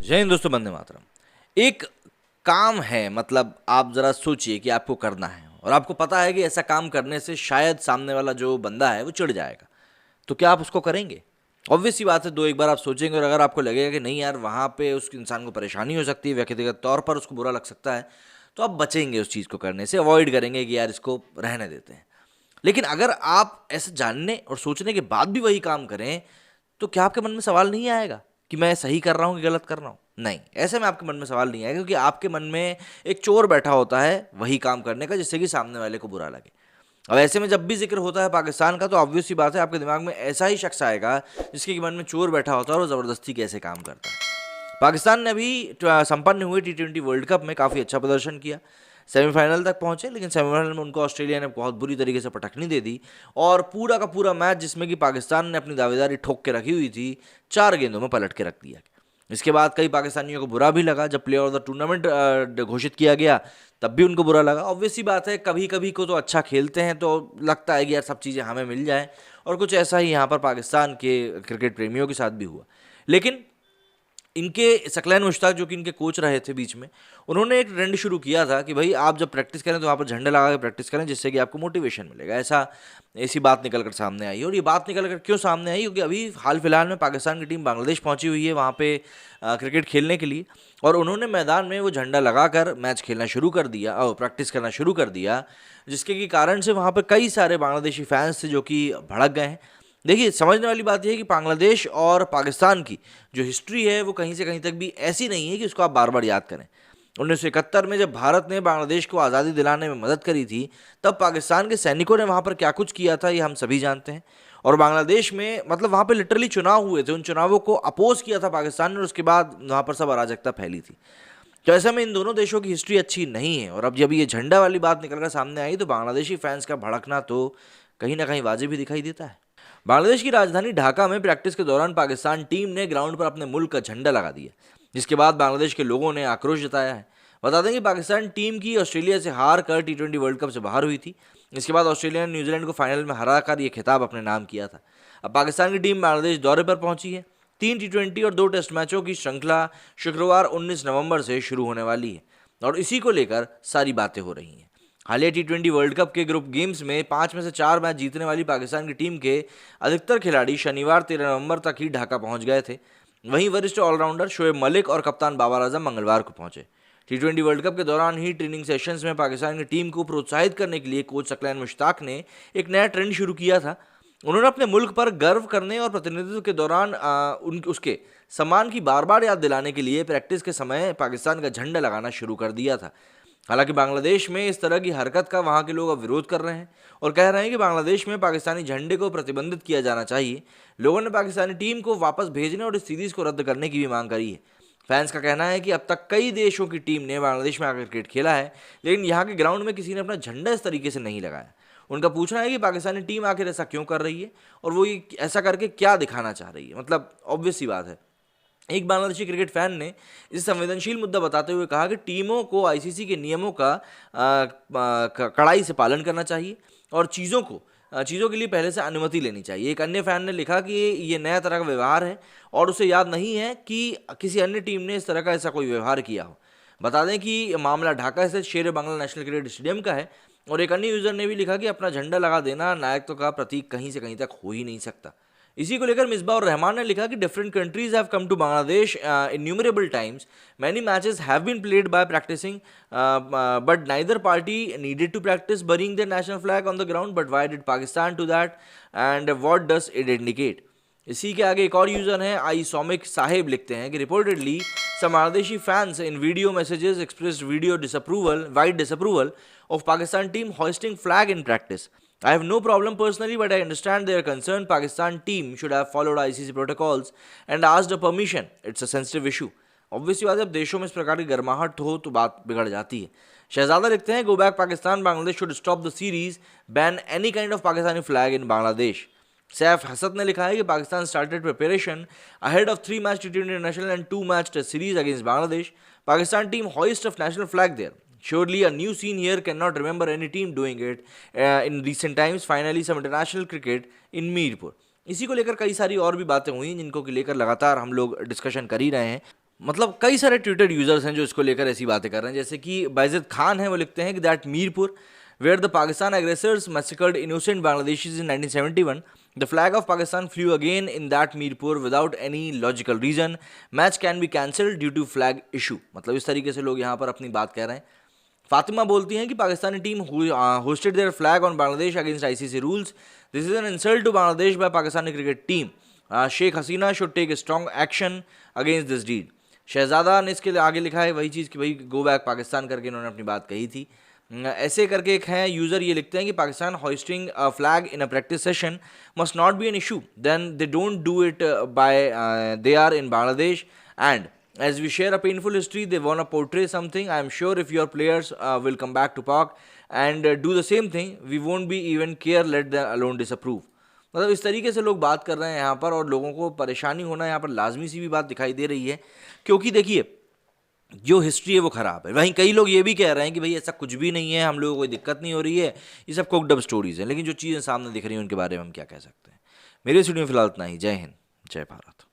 जय हिंद दोस्तों, वंदे मातरम। एक काम है, मतलब आप जरा सोचिए कि आपको करना है और आपको पता है कि ऐसा काम करने से शायद सामने वाला जो बंदा है वो चिढ़ जाएगा, तो क्या आप उसको करेंगे? ऑब्वियस सी बात है, दो एक बार आप सोचेंगे और अगर आपको लगेगा कि नहीं यार, वहाँ पे उस इंसान को परेशानी हो सकती है, व्यक्तिगत तौर पर उसको बुरा लग सकता है, तो आप बचेंगे उस चीज़ को करने से, अवॉइड करेंगे कि यार इसको रहने देते हैं। लेकिन अगर आप ऐसे जानने और सोचने के बाद भी वही काम करें, तो क्या आपके मन में सवाल नहीं आएगा कि मैं सही कर रहा हूँ कि गलत कर रहा हूँ? नहीं, ऐसे में आपके मन में सवाल नहीं आएगा, क्योंकि आपके मन में एक चोर बैठा होता है वही काम करने का, जिससे कि सामने वाले को बुरा लगे। अब ऐसे में जब भी जिक्र होता है पाकिस्तान का, तो ऑब्वियस सी बात है आपके दिमाग में ऐसा ही शख्स आएगा जिसके कि मन में चोर बैठा होता है और वो ज़बरदस्ती कैसे काम करता है। पाकिस्तान ने अभी संपन्न हुए T20 वर्ल्ड कप में काफ़ी अच्छा प्रदर्शन किया, सेमीफाइनल तक पहुंचे, लेकिन सेमीफाइनल में उनको ऑस्ट्रेलिया ने बहुत बुरी तरीके से पटकनी दे दी और पूरा का पूरा मैच, जिसमें कि पाकिस्तान ने अपनी दावेदारी ठोक के रखी हुई थी, 4 गेंदों में पलट के रख दिया। इसके बाद कई पाकिस्तानियों को बुरा भी लगा, जब प्लेयर ऑफ द टूर्नामेंट घोषित किया गया तब भी उनको बुरा लगा। ऑब्वियस सी बात है, कभी कभी को तो अच्छा खेलते हैं तो लगता है कि यार सब चीज़ें हमें मिल जाए, और कुछ ऐसा ही यहाँ पर पाकिस्तान के क्रिकेट प्रेमियों के साथ भी हुआ। लेकिन इनके सकलैन मुश्ताक, जो कि इनके कोच रहे थे बीच में, उन्होंने एक ट्रेंड शुरू किया था कि भाई आप जब प्रैक्टिस करें तो वहाँ पर झंडे लगा के प्रैक्टिस करें, जिससे कि आपको मोटिवेशन मिलेगा। ऐसी बात निकल कर सामने आई, और ये बात निकल कर क्यों सामने आई? क्योंकि अभी हाल फिलहाल में पाकिस्तान की टीम बांग्लादेश पहुंची हुई है वहाँ पे क्रिकेट खेलने के लिए, और उन्होंने मैदान में वो झंडा लगाकर मैच खेलना शुरू कर दिया और प्रैक्टिस करना शुरू कर दिया, जिसके कि कारण से वहाँ पर कई सारे बांग्लादेशी फैंस थे जो कि भड़क गए हैं। देखिए, समझने वाली बात यह है कि बांग्लादेश और पाकिस्तान की जो हिस्ट्री है वो कहीं से कहीं तक भी ऐसी नहीं है कि उसको आप बार बार याद करें। 1971 में जब भारत ने बांग्लादेश को आज़ादी दिलाने में मदद करी थी, तब पाकिस्तान के सैनिकों ने वहाँ पर क्या कुछ किया था ये हम सभी जानते हैं। और बांग्लादेश में, मतलब वहाँ पे लिटरली चुनाव हुए थे, उन चुनावों को अपोज किया था पाकिस्तान ने, और उसके बाद वहाँ पर सब अराजकता फैली थी। तो ऐसे में इन दोनों देशों की हिस्ट्री अच्छी नहीं है, और अब जब ये झंडा वाली बात निकल कर सामने आई तो बांग्लादेशी फैंस का भड़कना तो कहीं ना कहीं वाजिब ही दिखाई देता है। बांग्लादेश की राजधानी ढाका में प्रैक्टिस के दौरान पाकिस्तान टीम ने ग्राउंड पर अपने मुल्क का झंडा लगा दिया, जिसके बाद बांग्लादेश के लोगों ने आक्रोश जताया है। बता दें कि पाकिस्तान टीम की ऑस्ट्रेलिया से हार कर T20 वर्ल्ड कप से बाहर हुई थी। इसके बाद ऑस्ट्रेलिया ने न्यूजीलैंड को फाइनल में हराकर यह खिताब अपने नाम किया था। अब पाकिस्तान की टीम बांग्लादेश दौरे पर पहुंची है। 3 T20 और 2 टेस्ट मैचों की श्रृंखला शुक्रवार 19 नवंबर से शुरू होने वाली है, और इसी को लेकर सारी बातें हो रही हैं। हालिया T20 वर्ल्ड कप के ग्रुप गेम्स में 5 में से 4 मैच जीतने वाली पाकिस्तान की टीम के अधिकतर खिलाड़ी शनिवार 13 नवंबर तक ही ढाका पहुंच गए थे। वहीं वरिष्ठ ऑलराउंडर शोएब मलिक और कप्तान बाबर आजम मंगलवार को पहुंचे। T20 वर्ल्ड कप के दौरान ही ट्रेनिंग सेशंस में पाकिस्तान की टीम को प्रोत्साहित करने के लिए कोच सकलैन मुश्ताक ने एक नया ट्रेंड शुरू किया था। उन्होंने अपने मुल्क पर गर्व करने और प्रतिनिधित्व के दौरान उसके सम्मान की बार बार याद दिलाने के लिए प्रैक्टिस के समय पाकिस्तान का झंडा लगाना शुरू कर दिया था। हालांकि बांग्लादेश में इस तरह की हरकत का वहां के लोग अब विरोध कर रहे हैं और कह रहे हैं कि बांग्लादेश में पाकिस्तानी झंडे को प्रतिबंधित किया जाना चाहिए। लोगों ने पाकिस्तानी टीम को वापस भेजने और इस सीरीज को रद्द करने की भी मांग करी है। फैंस का कहना है कि अब तक कई देशों की टीम ने बांग्लादेश में आकर क्रिकेट खेला है, लेकिन यहाँ के ग्राउंड में किसी ने अपना झंडा इस तरीके से नहीं लगाया। उनका पूछना है कि पाकिस्तानी टीम आखिर ऐसा क्यों कर रही है और वो ये ऐसा करके क्या दिखाना चाह रही है। मतलब ऑब्वियस सी बात है। एक बांग्लादेशी क्रिकेट फैन ने इस संवेदनशील मुद्दा बताते हुए कहा कि टीमों को आईसीसी के नियमों का कड़ाई से पालन करना चाहिए और चीज़ों के लिए पहले से अनुमति लेनी चाहिए। एक अन्य फैन ने लिखा कि ये नया तरह का व्यवहार है और उसे याद नहीं है कि किसी अन्य टीम ने इस तरह का ऐसा कोई व्यवहार किया हो। बता दें कि मामला ढाका स्थित शेर बांग्ला नेशनल क्रिकेट स्टेडियम का है, और एक अन्य यूजर ने भी लिखा कि अपना झंडा लगा देना नायकत्व का प्रतीक कहीं से कहीं तक हो ही नहीं सकता। इसी को लेकर मिसबा और रहमान ने लिखा कि different countries have come to Bangladesh innumerable times, many matches have been played by practising, but neither party needed to practise bearing the national flag on the ground, but why did Pakistan to that and what does it indicate. इसी के आगे एक और user है आई सौमिक साहेब, लिखते हैं कि reportedly some Bangladeshi fans in video messages expressed wide disapproval of Pakistan team hoisting flag in practice. I have no problem personally, but I understand their concern. Pakistan team should have followed ICC protocols and asked a permission. It's a sensitive issue. Obviously बात है, जब देशों में इस प्रकार की गर्माहट हो तो बात बिगड़ जाती है। शहजादा लिखते हैं, go back Pakistan, Bangladesh should stop the series, ban any kind of Pakistani flag in Bangladesh. Saif Hasad ने लिखा है कि Pakistan started preparation ahead of 3 match T20 international and 2 match test series against Bangladesh. Pakistan team hoist of national flag there. Surely a new scene here, cannot remember any team doing it in recent times. Finally some international cricket in Mirpur. इसी को लेकर कई सारी और भी बातें हुई जिनको लेकर लगातार हम लोग डिस्कशन कर ही रहे हैं। मतलब कई सारे ट्विटर यूजर्स हैं जो इसको लेकर ऐसी बातें कर रहे हैं, जैसे कि बाइज़िद खान है, वो लिखते हैं कि that Mirpur where the Pakistan aggressors massacred innocent Bangladeshis in 1971 the flag of Pakistan flew again in that Mirpur without any logical reason, match can be cancelled due to flag issue. मतलब इस तरीके से लोग यहाँ पर अपनी बात कह रहे हैं। फातिमा बोलती हैं कि Pakistani team hoisted their flag on Bangladesh against ICC rules, this is an insult to Bangladesh by Pakistani cricket team, Sheikh Hasina should take strong action against this deed. Shahzada ने इसके आगे लिखा है वही चीज़ कि भाई गो बैक पाकिस्तान करके इन्होंने अपनी बात कही थी। ऐसे करके एक है यूज़र, ये लिखते हैं कि Pakistan hosting a flag in a practice session must not be an issue, then they don't do it by they are in Bangladesh and as we share a painful history they want to portray something. I am sure if your players will come back to Pak and do the same thing, we won't be even care, let them alone disapprove. मतलब इस तरीके से लोग बात कर रहे हैं यहाँ पर, और लोगों को परेशानी होना यहाँ पर लाजमी सी भी बात दिखाई दे रही है, क्योंकि देखिए जो हिस्ट्री है वो ख़राब है। वहीं कई लोग ये भी कह रहे हैं कि भाई ऐसा कुछ भी नहीं है, हम लोगों को कोई दिक्कत नहीं हो रही है, ये सब कोकडब स्टोरीज़ हैं। लेकिन जो चीज़ें सामने दिख रही हैं उनके बारे में हम क्या कह सकते हैं। मेरे स्टूडियो में फिलहाल इतना ही। जय हिंद, जय भारत।